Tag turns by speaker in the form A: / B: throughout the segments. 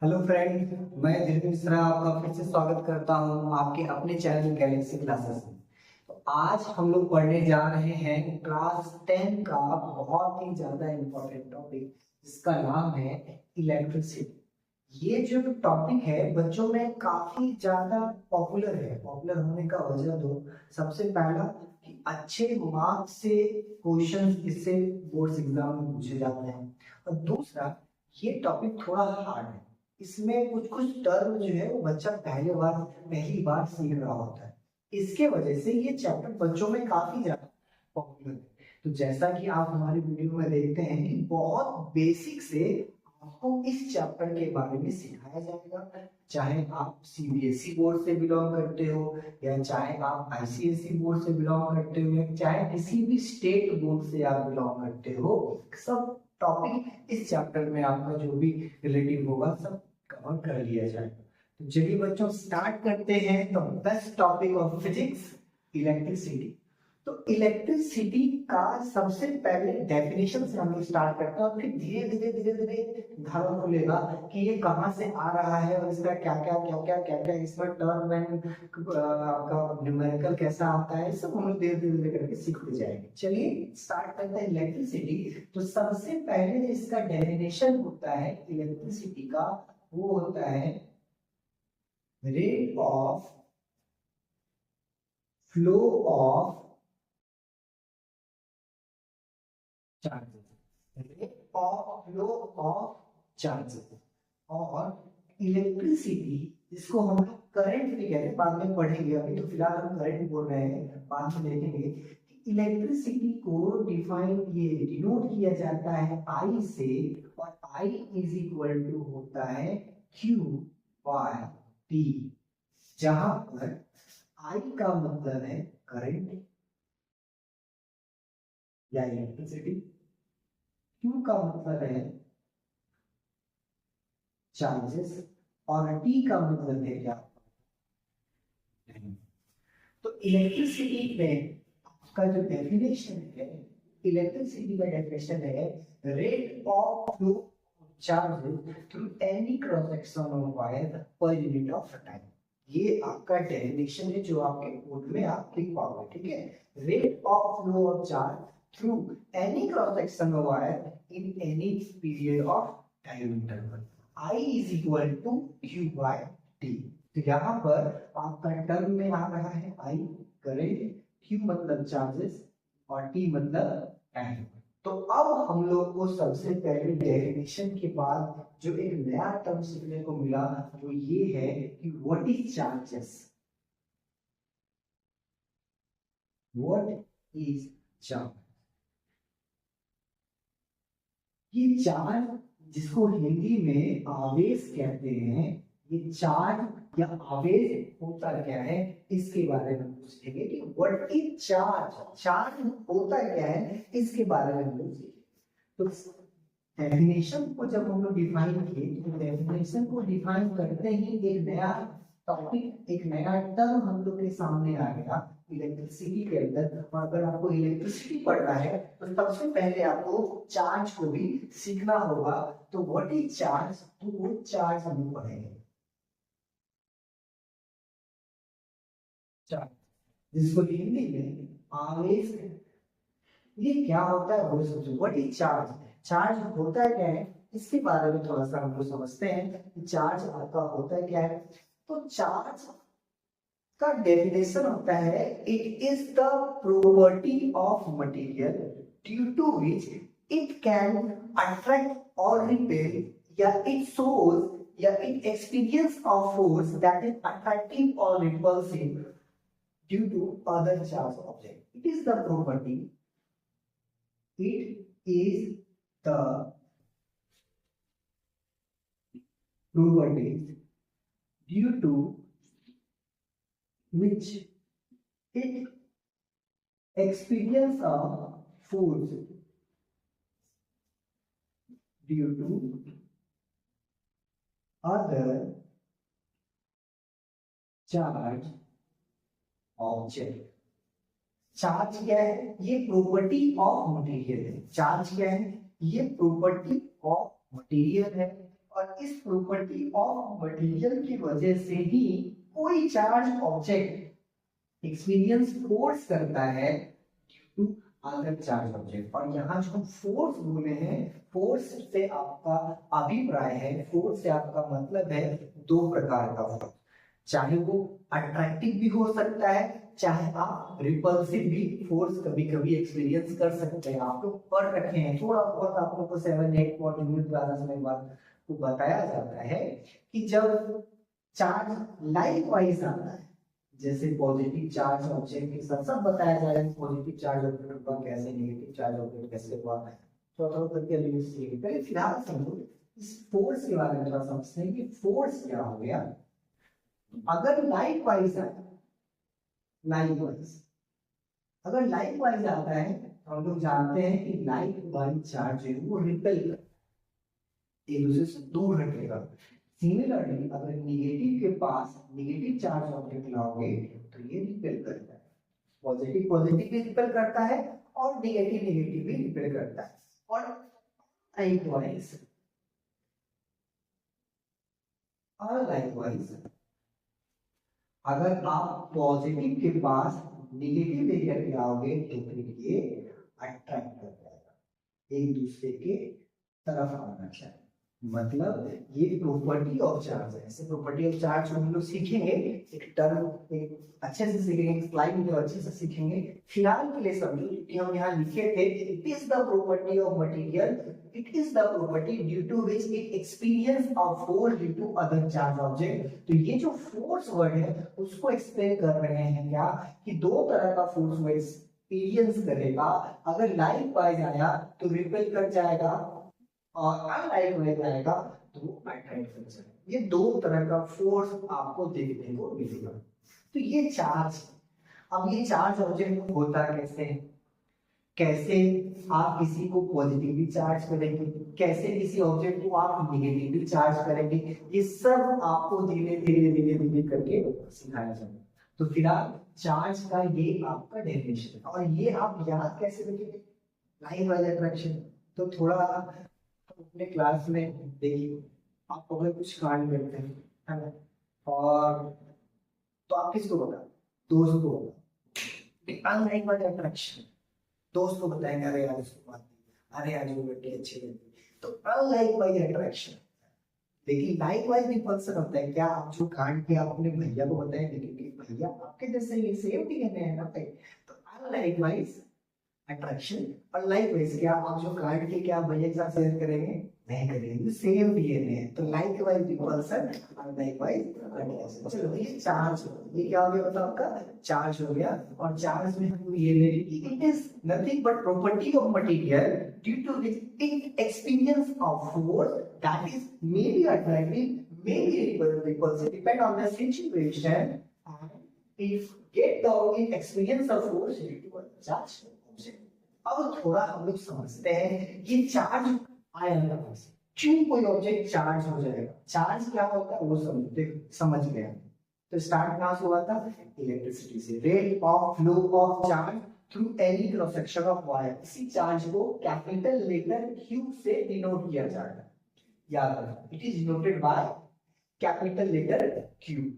A: Hello friend, मैं धीरज मिश्रा आपका फिर से स्वागत करता हूं आपके अपने चैनल गैलेक्सी क्लासेस में। तो आज हम लोग पढ़ने जा रहे हैं क्लास 10 का बहुत ही ज्यादा इम्पोर्टेंट टॉपिक जिसका नाम है इलेक्ट्रिसिटी। ये जो टॉपिक है बच्चों में काफी ज्यादा पॉपुलर है। पॉपुलर होने का वजह दो, सबसे पहला कि अच्छे मार्क्स से क्वेश्चंस इससे बोर्ड एग्जाम में पूछे जाते हैं, और दूसरा ये टॉपिक थोड़ा हार्ड है। इसमें कुछ कुछ टर्म जो है वो बच्चा पहली बार सीख रहा होता है। इसके वजह से ये चैप्टर बच्चों में काफी ज्यादा पॉपुलर है। तो जैसा कि आप हमारी वीडियो में देखते हैं कि बहुत बेसिक से आपको इस चैप्टर के बारे में सिखाया जाएगा। चाहे आप सीबीएसई बोर्ड से बिलोंग करते हो, या चाहे आप आईसीएसई बोर्ड से बिलोंग करते हो, या चाहे किसी भी स्टेट बोर्ड से आप बिलोंग करते हो, सब टॉपिक इस चैप्टर में आपका जो भी रिलेटिव होगा सब कवर कर लिया जाएगा। तो चलिए बच्चों स्टार्ट करते हैं। तो best topic of physics, electricity. तो इलेक्ट्रिसिटी का सबसे पहले डेफिनेशन से हम लोग स्टार्ट करते हैं, और फिर धीरे धीरे धीरे धीरे धारणा खुलेगा कि ये कहाँ से आ रहा है और इसका क्या क्या इसमें टर्म एंड आपका न्यूमेरिकल कैसा आता है, सब हम लोग धीरे धीरे धीरे करके सीखते जाएंगे। चलिए स्टार्ट करते हैं इलेक्ट्रिसिटी। तो सबसे पहले इसका डेफिनेशन होता है इलेक्ट्रिसिटी का, वो होता है rate of flow of charges, rate of flow of charges. और इलेक्ट्रिसिटी जिसको हम लोग करंट भी कहते हैं, बाद में पढ़ेंगे, अभी तो फिलहाल हम करंट बोल रहे हैं, बाद में देखेंगे। इलेक्ट्रिसिटी को ये डिनोट किया जाता है आई से, और आई इज इक्वल टू होता है क्यू बाय टी, जहां पर आई का मतलब है करंट या इलेक्ट्रिसिटी, क्यू का मतलब है चार्जेस, और टी का मतलब है क्या, तो इलेक्ट्रिसिटी में आपका जो डेफिनेशन है, इलेक्ट्रिसिटी का डेफिनेशन है rate of flow charges through any cross section of wire per unit of time. ये आपका डेफिनेशन है जो आपके बोर्ड में आप लिख पाओगे, ठीक है। Rate of flow of charge through any cross section of wire in any period of time interval, I is equal to Q by T. तो यहाँ पर आपका टर्म में आ रहा है आई करंट, क्यू मतलब चार्जेस, और टी मतलब टाइम। तो अब हम लोग को सबसे पहले डेफिनेशन के बाद जो एक नया टर्म सीखने को मिला वो ये है कि what is charges, what is charge. ये चार्ज जिसको हिंदी में आवेश कहते हैं, ये चार्ज या आवेश होता क्या है इसके बारे में पूछेंगे कि व्हाट इज चार्ज, चार्ज होता क्या है इसके बारे में पूछेंगे। तो डेफिनेशन को जब हम लोग डिफाइन किए, तो डेफिनेशन को डिफाइन करते ही एक नया टॉपिक, एक नया टर्म हम लोग के सामने आ गया इलेक्ट्रिसिटी के अंदर। और अगर आपको इलेक्ट्रिसिटी पढ़ना है तो सबसे पहले आपको चार्ज को भी सीखना होगा। तो व्हाट इज चार्ज, तो वो चार्ज हम लोग पढ़ेंगे। चार्ज जिसको हिंदी में आवेश, ये क्या होता है वो समझो। व्हाट इज चार्ज, चार्ज होता है क्या है इसके बारे में थोड़ा सा हम लोग समझते हैं। चार्ज आपका होता है क्या है, तो चार्ज का डेफिनेशन होता है it is the property of material due to which it can attract और रिपेल, या इट शोज या it experience of force that is attractive और repulsive due to other charge object. It is the property, it is the property due to which it experience of force due to other charge object। Charge क्या है, ये property of material है। Charge क्या है, ये property of material है। और और इस प्रॉपर्टी ऑफ मटेरियल की वजह से ही कोई चार्ज ऑब्जेक्ट एक्सपीरियंस फोर्स करता है due to other charge object. और यहाँ जो फोर्स बोले हैं, फोर्स से आपका अभिप्राय है, फोर्स से आपका मतलब है दो प्रकार का फोर्स, चाहे वो अट्रैक्टिव भी हो सकता है, चाहे आप रिपल्सिव भी फोर्स कभी कभी एक्सपीरियंस कर सकते हैं। आप लोग पढ़ रखे हैं, थोड़ा बहुत आप लोग को 7-8 यूनिट क्लासेस में बात को बताया जाता है कि जब चार्ज लाइक वाइज आता है, जैसे पॉजिटिव चार्ज ऑब्जेक्ट के साथ सब बताया जा रहा है, पॉजिटिव चार्ज ऑब्जेक्ट हुआ कैसे, नेगेटिव चार्ज ऑब्जेक्ट कैसे हुआ, थोड़ा करके अभी सीखिए। पहले फिलहाल समझो इस फोर्स के बारे में थोड़ा समझते हैं कि फोर्स क्या हो गया। अगर लाइक वाइज आता है, लाइक वाइज अगर लाइक वाइज आता है तो हम लोग जानते हैं कि लाइक वाइज चार्ज है वो रिपेल कर, एक दूसरे से दूर हटेगा। सिमिलरली अगर निगेटिव के पास नेगेटिव चार्ज ऑब्जेक्ट लाओगे तो ये रिपेल करता है, पॉजिटिव पॉजिटिव भी रिपेल करता है और नेगेटिव नेगेटिव भी रिपेल करता है। और लाइकवाइज अगर आप पॉजिटिव के पास नेगेटिव लेकर के आओगे तो फिर ये अट्रैक्ट कर जाएगा, एक दूसरे के तरफ आना चाहिए। मतलब ये प्रॉपर्टी ऑफ चार्ज है। ऐसे प्रॉपर्टी ऑफ चार्ज हम लोग सीखेंगे, एक टर्म अच्छे से सीखेंगे, स्लाइड में अच्छे से सीखेंगे। फिलहाल के लिए समझो कि हम यहाँ लिखे थे, it is the property of material, it is the property due to which it experience of force due to other charge object. तो ये जो फोर्स वर्ड है उसको एक्सप्लेन कर रहे हैं क्या, कि दो तरह का फोर्स वो एक्सपीरियंस करेगा। अगर लाइक वाइज आया तो रिपेल कर जाएगा, और अनलाइक वाइज आएगा तो अट्रैक्ट कर जाएगा। ये दो तरह का फोर्स आपको देखने को मिलेगा। तो ये चार्ज, अब ये चार्ज ऑब्जेक्ट होता कैसे, कैसे आप किसी को पॉजिटिवली चार्ज करेंगे, कैसे किसी ऑब्जेक्ट को आप नेगेटिवली चार्ज करेंगे, ये सब आपको धीरे धीरे धीरे धीरे करके सिखाया जाएगा। तो फिलहाल चार्ज का ये आपका डेफिनेशन है, और ये आप याद कैसे रखेंगे, लाइन वाइज अट्रैक्शन। तो थोड़ा अपने क्लास में देखिए, आप अगर कुछ कांड करते हैं, है ना, और तो आप किसको बता, दोस्त को बता, अनलाइक वाइज अट्रैक्शन, दोस्त को बताएंगे अरे यार इसको बात, अरे यार जो लड़की अच्छी लगी, तो अनलाइक वाइज अट्रैक्शन। लेकिन लाइक वाइज रिपल्सन होता है क्या, आप जो कांड किया आप अपने भैया को बताएंगे कि भैया आपके जैसे ये सेम डीएनए है ना भाई, तो अनलाइक वाइज अट्रैक्शन। और लाइकवाइज क्या, आप जो कांड के क्या भैया के साथ शेयर करेंगे, नहीं करेंगे, सेम डीएनए है। तो लाइकवाइज रिपल्सन और लाइकवाइज अट्रैक्शन। चलो ये चार्ज, ये क्या हो गया मतलब आपका चार्ज हो गया। और चार्ज में हम ये ले ली, it is nothing but property of material due to it experience of force that is may be attractive, may be repulsive, depend on the situation, and if get the experience of force due to charge. अब थोड़ा हम लोग समझते हैं ये charge आया कहां से, क्यों कोई ऑब्जेक्ट चार्ज हो जाएगा, चार्ज क्या होता है वो समझ गए। तो स्टार्ट कहां से हुआ था, इलेक्ट्रिसिटी से। Rate of flow of charge through any cross section of wire, इसी चार्ज को कैपिटल लेटर Q से डिनोट किया जाता है, याद रखना, it is denoted by capital letter Q।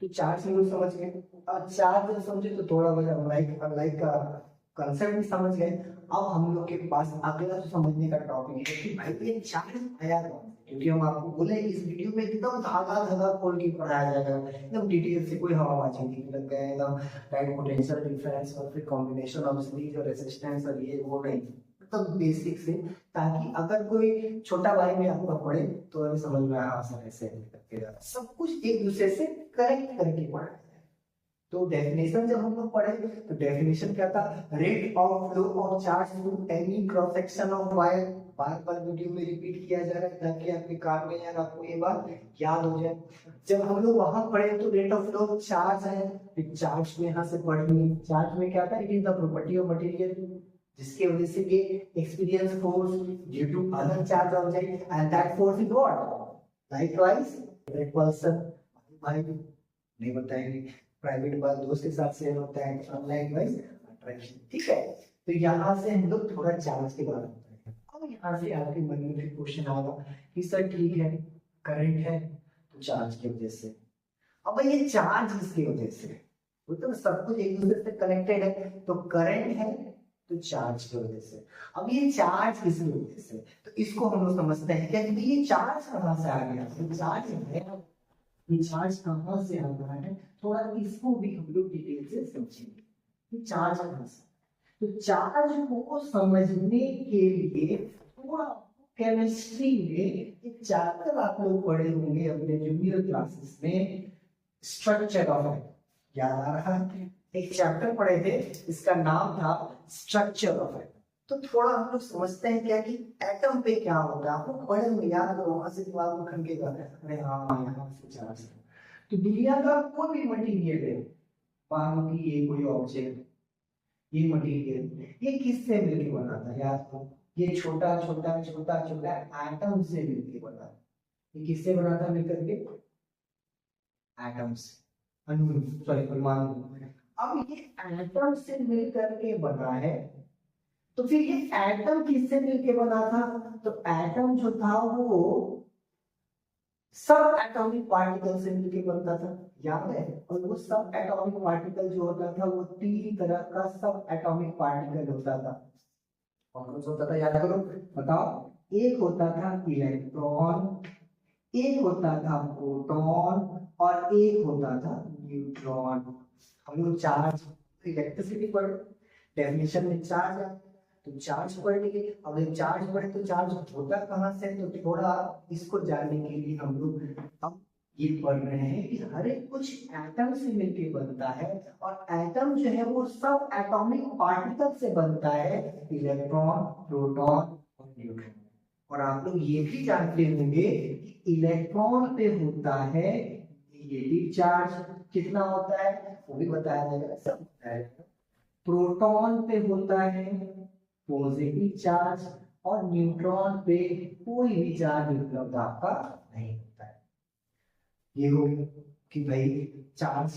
A: तो चार्ज हम लोग समझ गए। अब चार्ज समझे तो थोड़ा बहुत लाइक का कंसेप्ट भी समझ गए। अब हम लोग के पास अगला जो समझने का टॉपिक है कि भाई ये चार्ज आया कौन, क्योंकि हम आपको बोले इस वीडियो में एकदम धागा धागा खोल के पढ़ाया जाएगा, एकदम डिटेल से, कोई हवाबाजी नहीं लग गया एकदम राइट पोटेंशियल डिफरेंस और फिर कॉम्बिनेशन ऑफ सीरीज और रेजिस्टेंस और ये वो नहीं, एकदम बेसिक से, ताकि अगर कोई छोटा भाई भी आपका पढ़े तो अभी समझ में आ सके, ऐसे सब कुछ एक दूसरे से करेक्ट करके पढ़ा। तो डेफिनेशन जब हम लोग पढ़े तो डेफिनेशन क्या था, rate of flow of charge through any cross section of wire. Bar bar video में रिपीट किया जा रहा है ताकि आपके कान में या आपको ये बात याद हो जाए। जब हम लोग वहां पढ़े तो rate of flow of charge है, फिर चार्ज में यहाँ से पढ़ेंगे, चार्ज में क्या था, it is the property of material जिसके वजह से ये experience force due to other charge object and that force is what, likewise repulsion. भाई नहीं बताएंगे, प्राइवेट बात दोस्त के साथ शेयर होता है, अनलाइक वाइज अट्रैक्शन, ठीक है। तो यहाँ से हम लोग थोड़ा चार्ज के बारे में, अब यहाँ से आपके मन में फिर क्वेश्चन आएगा कि सर ठीक है, करंट है तो चार्ज की वजह से। अब भाई ये चार्ज किसकी वजह से? वो तो सब कुछ एक दूसरे से कनेक्टेड है, तो करंट है तो चार्ज की वजह से। अब ये चार्ज किसकी वजह से, तो इसको हम लोग समझते हैं क्या कि ये चार्ज कहाँ से आ गया। तो चार्ज है, ये चार्ज कहाँ से आ रहा है, थोड़ा इसको भी हम लोग डिटेल से समझेंगे कि चार्ज कहाँ से। तो चार्ज को समझने के लिए थोड़ा केमिस्ट्री में एक चैप्टर आप लोग पढ़े होंगे अपने जूनियर क्लासेस में, स्ट्रक्चर ऑफ एटम। याद आ रहा है? एक चैप्टर पढ़े थे, इसका नाम था स्ट्रक्चर ऑफ एटम। तो थोड़ा हम लोग समझते हैं क्या कि एटम पे क्या होता है। आप लोग पढ़े होंगे, याद करो, वहां से दिमाग में खनकेगा, अरे हाँ यहाँ से चार्ज। तो दुनिया का कोई भी मटीरियल है, मान लो कि ये कोई ऑब्जेक्ट, ये मटेरियल, ये किससे मिलकर बना था? याद करो, ये छोटा छोटा छोटा छोटा एटम से मिलकर बना था। ये किससे बना था मिलकर के? एटम्स, अणु, सॉरी परमाणु। अब ये एटम से मिलकर के बना है, तो फिर ये एटम किससे मिलकर बना था? तो एटम जो था वो सब एटॉमिक पार्टिकल से मिलकर बनता था, याद है? और वो सब एटॉमिक पार्टिकल जो होता था वो 3 तरह का सब एटॉमिक पार्टिकल होता था। कौन सा होता था, याद करो, बताओ। एक होता था इलेक्ट्रॉन, एक होता था प्रोटॉन, और एक होता था न्यूट्रॉन। हम लोग चार्ज, इलेक्ट्रिसिटी पर डेफिनेशन में चार्ज है, तो चार्ज पढ़ेंगे। अब जब चार्ज पढ़े तो चार्ज होता कहाँ से, तो थोड़ा इसको जानने के लिए हम लोग अब ये पढ़ रहे हैं कि हर एक कुछ एटम से मिलकर बनता है, और एटम जो है वो सब एटॉमिक पार्टिकल से बनता है, इलेक्ट्रॉन, प्रोटॉन और न्यूट्रॉन। और आप लोग ये भी जानते होंगे कि इलेक्ट्रॉन पे होता है नेगेटिव चार्ज, कितना होता है वो भी बताया जाएगा, सब बताया जाएगा। प्रोटॉन पे होता है पॉजिटिव चार्ज, और न्यूट्रॉन पे कोई भी चार्ज उपलब्ध आपका नहीं होता है। ये हो कि भाई चार्ज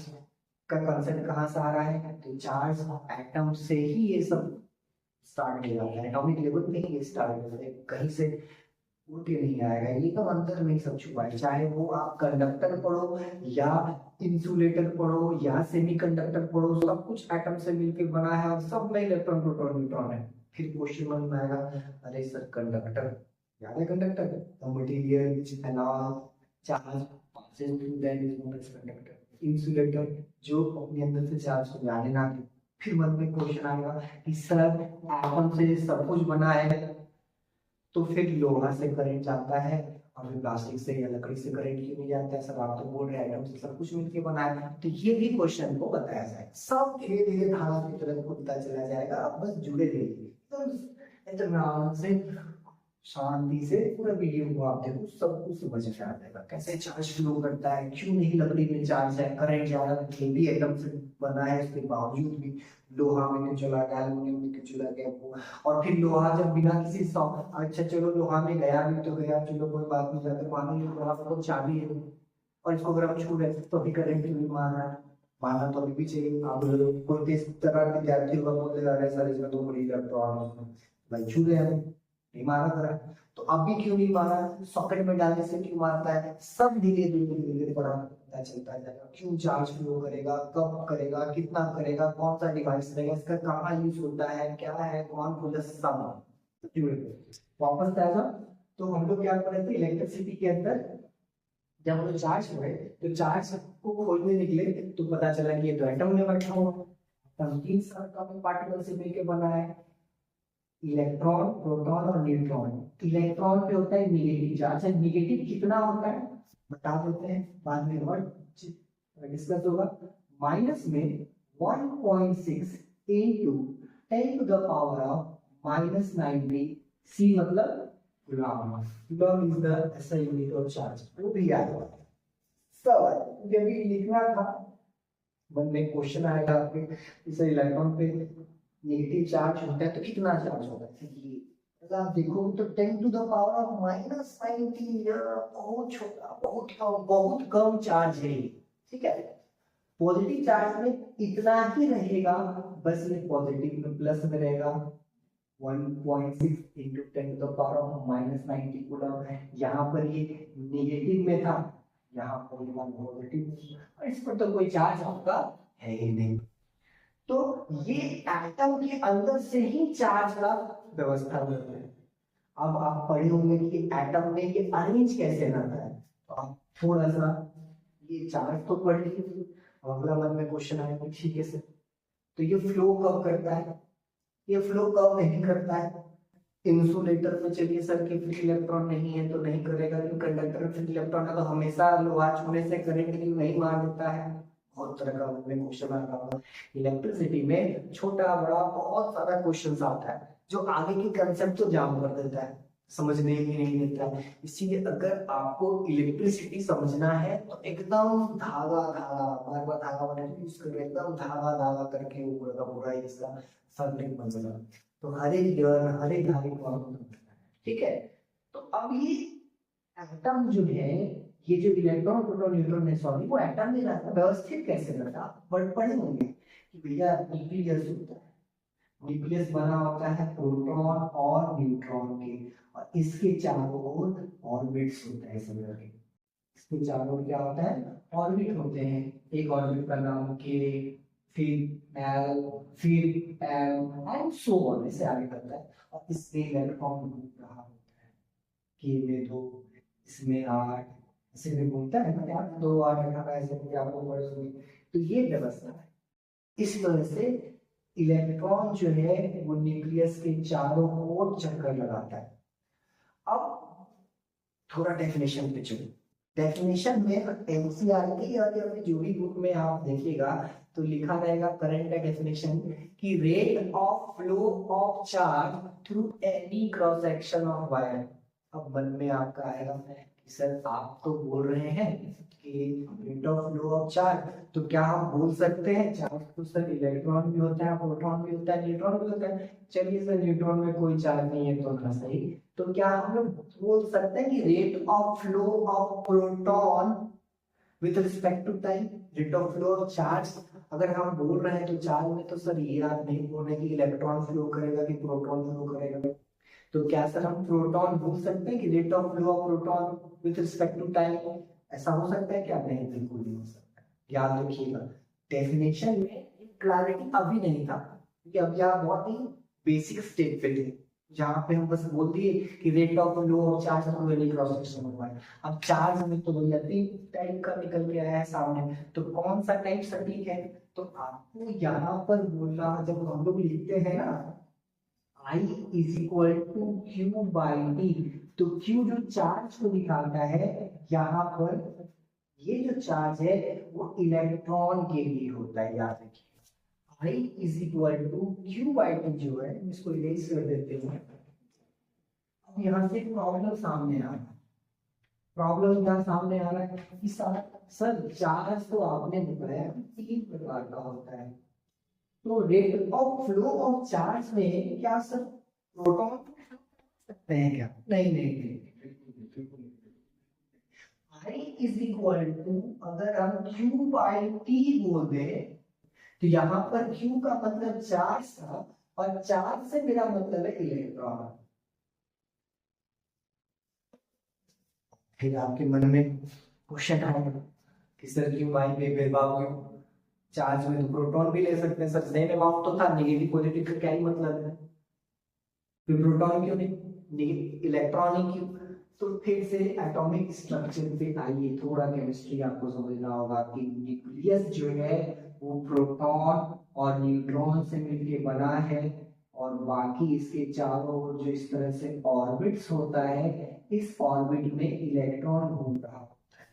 A: का कंसेप्ट कहाँ से आ रहा है, तो चार्ज एटम से ही ये सब स्टार्ट हो जाता है, एटॉमिक लेवल में ही ये स्टार्ट होता है, कहीं से उड़ के नहीं आएगा। ये तो अंदर में सब छुपा है, चाहे वो आप कंडक्टर पढ़ो या इंसुलेटर पढ़ो या सेमीकंडक्टर पढ़ो, सब कुछ एटम से मिलकर बना है, और सब में इलेक्ट्रॉन प्रोटॉन न्यूट्रॉन है। फिर क्वेश्चन मन में आएगा, अरे सर कंडक्टर, याद है conductor, the material which allow charge passes through that is known as conductor. Insulator, जो अपने अंदर से चार्ज को जाने ना दे। फिर मन में क्वेश्चन आएगा कि सर एटम से सब कुछ बना है, तो फिर लोहा से करंट जाता है, और फिर प्लास्टिक से या लकड़ी से करंट क्यों नहीं जाता है? सब आप तो बोल रहे हैं एटम से सब कुछ मिलकर बना है। तो ये भी क्वेश्चन को बताया जाएगा, सब धीरे धीरे धारा की तरफ खुलता चला जाएगा, आप बस जुड़े रहिए इत्मीनान से, शांति से पूरा वीडियो को आप देखो, सब कुछ समझ में आ जाएगा कैसे चार्ज फ्लो करता है, क्यों नहीं लकड़ी में चार्ज है, करंट ज्यादा भी एटम से बना है, उसके बावजूद भी लोहा में क्यों चला गया, एल्यूमिनियम में क्यों चला गया वो। और फिर लोहा जब बिना किसी अच्छा चलो लोहा में गया भी तो गया, चलो कोई बात नहीं, जाकर मान लो लोहा तो चाबी है, और इसको अगर हम छू रहे तो अभी करंट क्यों नहीं मार रहा है? मानना तो अभी भी चाहिए। आप कोई किस तरह के विद्यार्थी होगा बोलेगा अरे सर इसमें तो बड़ी इलेक्ट्रॉन भाई छू रहे हैं, नहीं मारा करा, तो अभी क्यों नहीं मारा, सॉकेट में डालने से क्यों मारता है, सब धीरे धीरे धीरे धीरे बड़ा पता चलता जाएगा। क्यों चार्ज फ्लो करेगा, कब करेगा, कितना करेगा, कौन सा डिवाइस रहेगा, इसका कहाँ यूज होता है, क्या है, कौन खुद सब वापस आएगा। तो हम लोग क्या कर रहे थे इलेक्ट्रिसिटी के अंदर, जब हम लोग चार्ज हुए तो चार्ज को खोजने निकले तो पता चला कि ये तो एटम में बैठा हुआ है, 3 सब पार्टिकल से मिलकर बना है, इलेक्ट्रॉन, प्रोटॉन और न्यूट्रॉन। इलेक्ट्रॉन पे होता है नेगेटिव चार्ज, नेगेटिव कितना होता है बता देते हैं, बाद में और डिस्कस होगा। माइनस में 1.6 into 10 to the power of -90 C, मतलब coulomb. Coulomb is the SI unit of charge, वो भी याद होगा। सवाल जब भी लिखना था मन में क्वेश्चन आएगा आपके, जैसे इलेक्ट्रॉन पे नेगेटिव चार्ज होता है तो कितना चार्ज होगा, ये अगर आप देखो तो 10 to the power of -90, बहुत छोटा, बहुत कम चार्ज है, ठीक है। पॉजिटिव चार्ज में इतना ही रहेगा, बस ये पॉजिटिव में प्लस में रहेगा, 1.6 इंटू 10⁻⁻90 कूलम। यहाँ पर ये नेगेटिव में था, यहाँ पर ये पॉजिटिव, और इस पर तो कोई चार्ज आपका है ही नहीं। तो ये एटम के अंदर से ही चार्ज का व्यवस्था होती है। अब आप पढ़े होंगे कि एटम में ये अरेंज कैसे रहता है, तो आप थोड़ा सा ये चार्ज तो पढ़ लीजिए। अगला मन में क्वेश्चन आएगा ठीक है सर, तो ये फ्लो कब करता है, ये फ्लो कब नहीं करता है। इंसुलेटर में चलिए सर कि फ्री इलेक्ट्रॉन नहीं है तो नहीं करेगा, लेकिन कंडक्टर में फ्री इलेक्ट्रॉन है तो हमेशा लोहा छूने से करंट नहीं मार देता है। बहुत तरह का उनमें क्वेश्चन आता है। इलेक्ट्रिसिटी में छोटा बड़ा बहुत सारा क्वेश्चन आता है जो आगे की कंसेप्ट तो जाम कर देता है, समझने ही नहीं देता है। इसीलिए अगर आपको इलेक्ट्रिसिटी समझना है तो एकदम धागा धागा, बार बार धागा बनाने यूज कर रहे हैं, एकदम धागा धागा करके ऊपर का पूरा इसका सर्किट बन जाएगा। तो हर एक जगह हर एक धागे को आप ठीक है। तो अब ये एटम जो है, ये जो इलेक्ट्रॉन प्रोटॉन न्यूट्रॉन है, सॉरी वो एटम में रहता है, व्यवस्थित कैसे रहता है पढ़े होंगे कि भैया न्यूक्लियस होता है, न्यूक्लियस बना होता है प्रोटॉन और न्यूट्रॉन के, और इसके चारों ओर ऑर्बिट्स होते हैं समझ के। इसके चारों ओर क्या होता है, ऑर्बिट होते हैं। एक ऑर्बिट का नाम के, फिर एल, फिर एम एंड सो ऑन, ऐसे आगे करता है। और इसमें इलेक्ट्रॉन घूम रहा होता है, के में 2, इसमें 8, ऐसे भी घूमता है ना यार, 2 8 18 ऐसे भी आपको पढ़े होंगे। तो ये व्यवस्था है। इस वजह से इलेक्ट्रॉन जो है वो न्यूक्लियस के चारों ओर चक्कर लगाता है। अब थोड़ा डेफिनेशन पे चलो। डेफिनेशन में एनसीईआरटी और या फिर जो भी बुक में आप देखिएगा तो लिखा रहेगा करंट का डेफिनेशन कि rate of flow of charge through any cross section of wire. अब मन में आपका आएगा सर आप तो बोल रहे हैं कि rate of flow of charge, तो क्या हम बोल सकते हैं चार्ज तो सर इलेक्ट्रॉन भी होता है, प्रोटॉन भी होता है, न्यूट्रॉन भी होता है। चलिए सर न्यूट्रॉन में कोई चार्ज नहीं है तो ना सही, तो क्या हम लोग बोल सकते हैं कि rate of flow of proton with respect to time, rate of flow of charge अगर हम बोल रहे हैं तो चार्ज में तो सर ये आप नहीं बोल रहे कि इलेक्ट्रॉन फ्लो करेगा कि प्रोटॉन फ्लो करेगा। तो क्या सर हम प्रोटॉन बोल सकते हैं कि rate of flow of proton with respect to time, ऐसा हो सकता है क्या? नहीं, बिल्कुल नहीं हो सकता। याद रखिएगा डेफिनेशन में क्लैरिटी अभी नहीं था, क्योंकि अब यहाँ बहुत ही बेसिक स्टेप पे थे जहाँ पे हम बस बोल दिए कि rate of flow of charge through any cross section हुआ है। अब चार्ज में तो भैया 3 टाइप का निकल के आया है सामने, तो कौन सा टाइप सटीक है? तो आपको यहाँ पर बोलना, जब हम लोग लिखते हैं ना I is equal to Q by T, तो क्यू जो चार्ज को दिखाता है, यहाँ पर ये जो चार्ज है वो इलेक्ट्रॉन के लिए होता है, याद रखिए। I is equal to Q by T जो है, इसको इरेज कर देते हैं। अब यहाँ से प्रॉब्लम सामने आ रहा है, प्रॉब्लम यहाँ सामने आ रहा है कि सर चार्ज तो आपने बताया 3 प्रकार का होता है, तो rate of flow of charge में क्या सर प्रोटॉन सकते हैं क्या? नहीं नहीं नहीं, I इज इक्वल टू अगर हम Q बाई टी बोल दे तो यहाँ पर Q का मतलब चार्ज था और चार्ज से मेरा मतलब है इलेक्ट्रॉन। फिर आपके मन में क्वेश्चन आएगा कि सर Q बाई पे भेदभाव क्यों? चार्ज में तो प्रोटॉन भी ले सकते हैं सर, सेम अमाउंट तो था, नेगेटिव पॉजिटिव का क्या ही मतलब है? फिर प्रोटॉन क्यों नहीं, इलेक्ट्रॉन ही क्यों? तो फिर से एटॉमिक स्ट्रक्चर पे आइए, थोड़ा केमिस्ट्री आपको समझना होगा कि न्यूक्लियस जो है वो प्रोटॉन और न्यूट्रॉन से मिलके बना है, और बाकी इसके चारों ओर जो इस तरह से ऑर्बिट्स होता है, इस ऑर्बिट में इलेक्ट्रॉन घूम रहा होता है।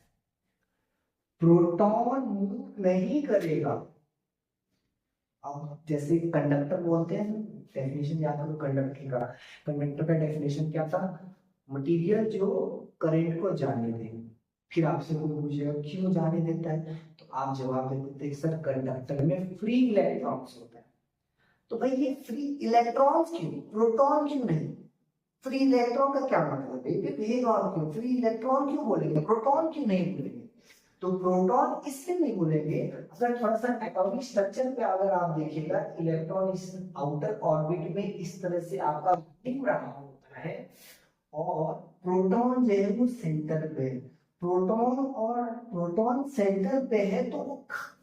A: प्रोटॉन मूव नहीं करेगा। अब जैसे कंडक्टर बोलते हैं, डेफिनेशन याद करो कंडक्टर का। कंडक्टर का डेफिनेशन क्या था? मटेरियल जो करंट को जाने दे। फिर आपसे कोई पूछेगा क्यों जाने देता है, तो आप जवाब दे देते हैं सर कंडक्टर में फ्री इलेक्ट्रॉन्स होता है। तो भाई ये फ्री इलेक्ट्रॉन्स क्यों, प्रोटॉन क्यों नहीं? फ्री इलेक्ट्रॉन का क्या मतलब है? भेदभाव क्यों? फ्री इलेक्ट्रॉन क्यों बोलेंगे, प्रोटॉन क्यों नहीं बोलेंगे? तो प्रोटॉन इससे नहीं बोलेंगे। अगर थोड़ा सा एटॉमिक स्ट्रक्चर पे अगर आप देखिएगा, इलेक्ट्रॉन इस आउटर ऑर्बिट में इस तरह से आपका घूम रहा होता है, और प्रोटॉन जो है वो सेंटर पे है। प्रोटॉन सेंटर पे है तो वो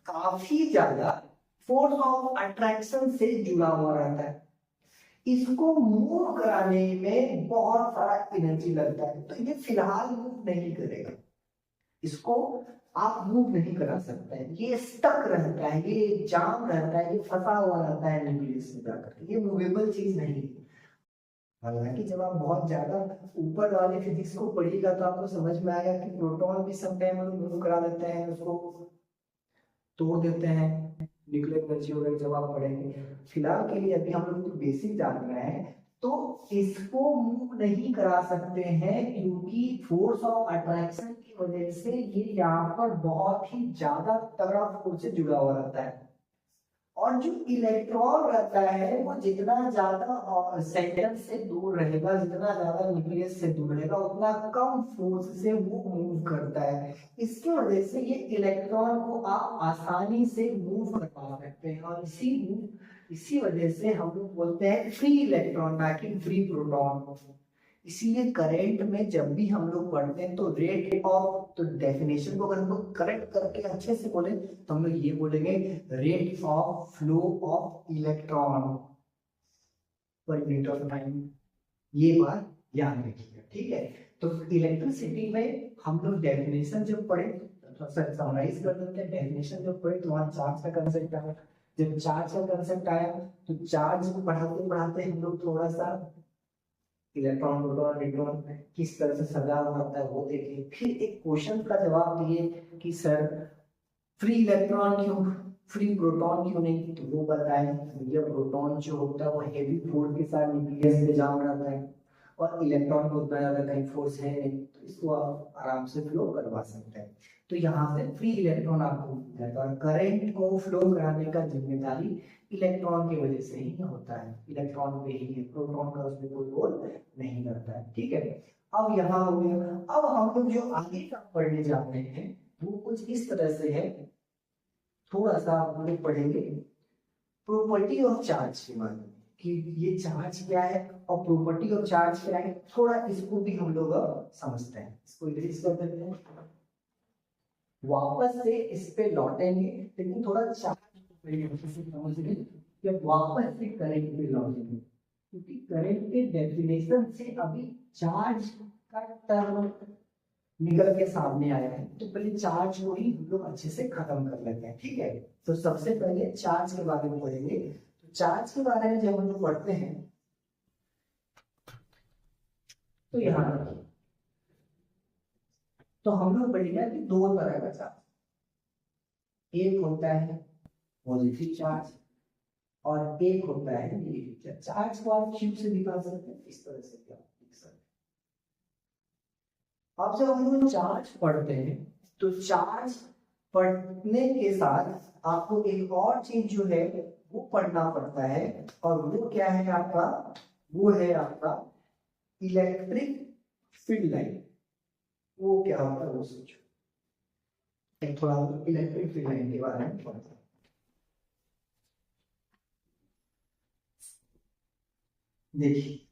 A: काफी ज्यादा फोर्स ऑफ अट्रैक्शन से जुड़ा हुआ रहता है। इसको मूव कराने में बहुत सारा एनर्जी लगता है, तो ये फिलहाल मूव नहीं करेगा। इसको आप मूव नहीं करा सकते हैं, ये स्टक रहता है, ये जाम रहता है, ये फंसा हुआ रहता है न्यूक्लियस में जाकर, ये मूवेबल चीज नहीं है। हालांकि जब आप बहुत ज्यादा ऊपर वाले फिजिक्स को पढ़िएगा तो आपको समझ में आएगा कि प्रोटॉन भी समटाइम मूव करा देते हैं, उसको तोड़ देते हैं, न्यूक्लियर एनर्जी वगैरह जब आप पढ़ेंगे। फिलहाल के लिए अभी हम लोग तो बेसिक जान रहे हैं, तो इसको मूव नहीं करा सकते हैं क्योंकि फोर्स ऑफ अट्रैक्शन की वजह से ये यहाँ पर बहुत ही ज्यादा तगड़ा फोर्स से जुड़ा हुआ रहता है। और जो इलेक्ट्रॉन रहता है वो जितना ज्यादा सेंटर से दूर रहेगा, जितना ज्यादा न्यूक्लियस से दूर रहेगा, उतना कम फोर्स से वो मूव करता है। इसकी वजह से ये इलेक्ट्रॉन को आप आसानी से मूव करवा सकते हैं, और इसी वजह से हम लोग बोलते हैं फ्री इलेक्ट्रॉन ना कि फ्री प्रोटॉन। इसीलिए करंट में जब भी हम लोग पढ़ते हैं तो रेट ऑफ, तो डेफिनेशन को अगर हम लोग करेक्ट करके अच्छे से बोले तो हम लोग ये बोलेंगे rate of flow of electron per unit of time. ये बात याद रखिएगा, ठीक है। तो इलेक्ट्रिसिटी में हम लोग डेफिनेशन जब पढ़े तो समराइज कर देते हैं। डेफिनेशन जब पढ़े तो वहां चार्ज का कंसेप्ट आया। जब चार्ज का कंसेप्ट आया तो चार्ज को पढ़ाते पढ़ाते हम लोग थोड़ा सा इलेक्ट्रॉन प्रोटॉन न्यूट्रॉन किस तरह से सजा हुआ होता है वो देखें। फिर एक क्वेश्चन का जवाब दिए कि सर फ्री इलेक्ट्रॉन क्यों, फ्री प्रोटॉन क्यों नहीं, तो वो बताएं। ये प्रोटॉन जो होता है वो हेवी फोर्स के साथ न्यूक्लियस पे जाम रहता है, और इलेक्ट्रॉन को उतना ज्यादा कहीं फोर्स है नहीं, तो इसको आप आराम से फ्लो करवा सकते हैं। तो यहाँ से फ्री इलेक्ट्रॉन आपको मिल जाएगा, और करंट को फ्लो कराने का जिम्मेदारी इलेक्ट्रॉन की वजह से ही होता है, इलेक्ट्रॉन पे ही है, प्रोटॉन का उसमें कोई रोल नहीं करता है, ठीक है। अब यहाँ हो गया। अब हम लोग जो आगे का पढ़ने जा रहे हैं वो कुछ इस तरह से है, थोड़ा सा हम लोग पढ़ेंगे प्रॉपर्टी ऑफ चार्ज के बारे में, कि ये चार्ज क्या है और प्रॉपर्टी ऑफ चार्ज क्या है। थोड़ा इसको भी हम लोग समझते हैं, इसको इरेज कर देते हैं, वापस से इस पे लौटेंगे, लेकिन थोड़ा चार्ज समझिए, जब वापस से करंट पे लौटेंगे, क्योंकि करंट के डेफिनेशन से अभी चार्ज का टर्म निकल के सामने आया है, तो पहले चार्ज को ही हम लोग अच्छे से खत्म कर लेते हैं, ठीक है। तो सबसे पहले चार्ज के बारे में पढ़ेंगे। तो चार्ज के बारे में जब हम लोग पढ़ते हैं तो यहाँ रखिए, तो हम लोग पढ़ेंगे कि दो तरह का चार्ज, एक होता है पॉजिटिव चार्ज और एक होता है नेगेटिव चार्ज। चार्ज को आप क्यू से दिखा सकते हैं, इस तरह से क्या लिख सकते हैं। अब जब हम लोग चार्ज पढ़ते हैं तो चार्ज पढ़ने के साथ आपको एक और चीज जो है वो पढ़ना पड़ता है, और वो क्या है आपका, वो है आपका इलेक्ट्रिक फील्ड लाइन। वो क्या होता है वो सोचो, थोड़ा इलेक्ट्रिक फील्ड लाइन के बारे में पढ़ते हैं। देखिए